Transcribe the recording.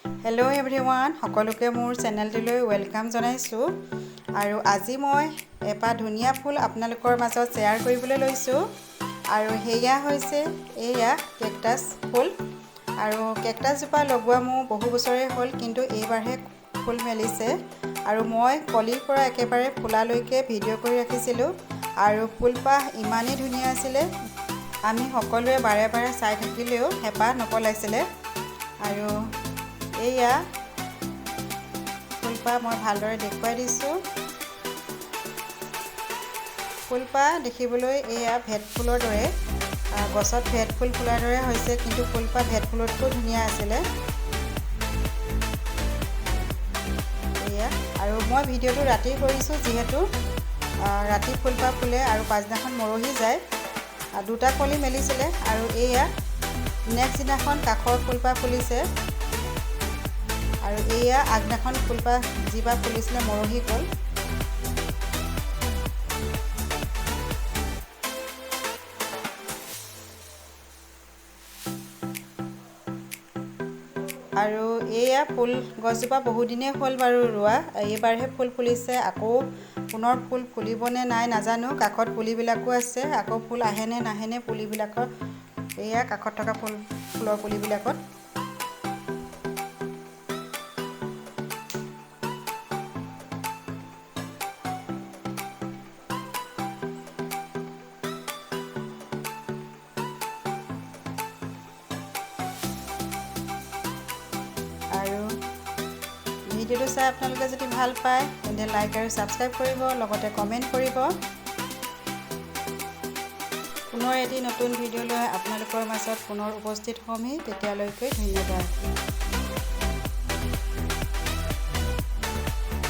hello everyone সকলোকে মোৰ চেনেলটিলৈ welcome জনাইছো আৰু আজি মই এটা ধুনিয়া ফুল আপোনালোকৰ মাজত শেয়াৰ কৰিবলৈ লৈছো আৰু হেয়া হৈছে এয়া কেকটাছ ফুল আৰু কেকটাছ জোপা লগোৱা মোৰ বহু বছৰে হ'ল কিন্তু এইবাৰহে ফুল মেলিছে আৰু মই কলিৰ পৰা একেবাৰে ফুলালৈকে ভিডিঅ' কৰি ৰাখিছিলো আৰু ফুলপাহ ইমানেই ধুনিয়া আছিল আমি সকলোৱে বাৰে বাৰে চাই থাকিলেও হেঁপাহ নপলাইছিলে আৰু এয়া ফুলপাহ মই ভালদৰে দেখুৱাই দিছো ফুলপাহ দেখিবলৈ এয়া ভেট ফুলৰ দৰে গছত ভেট ফুল ফুলাৰ দৰে হৈছে কিন্তু ফুলপাহ ভেট ফুলতকৈ ধুনিয়া আছিল এয়া আৰু মই ভিডিঅ'টো ৰাতি কৰিছো যিহেতু ৰাতি ফুলপাহ ফুলে আৰু পাছদিনাখন মৰহি যায় দুটা কলি মেলিছিলে আৰু এয়া নেক্সট দিনাখন কাখৰ ফুলপাহ ফুলিছে আৰু এয়া আগনাখন ফুলপাহ জিবা ফুলিছিলে মৰহি গল আৰু এয়া ফুল গছজোপা বহু দিনে হ'ল বাৰু ৰোৱা এইবাৰহে ফুল ফুলিছে আকৌ পুনৰ ফুল ফুলিবনে নাই নাজানো কাখত পুলিবিলাকো আছে আকৌ ফুল আহেনে নাহেনে পুলিবিলাকৰ এয়া কাখত থকা ফুলৰ পুলিবিলাকত আৰু ভিডিঅ'টো চাই আপোনালোকে যদি ভাল পায় তেন্তে লাইক আৰু সাবস্ক্ৰাইব কৰিব লগতে কমেন্ট কৰিব পুনৰ এটি নতুন ভিডিঅ' লৈ আপোনালোকৰ মাজত পুনৰ উপস্থিত হ'মহি তেতিয়ালৈকে ধন্যবাদ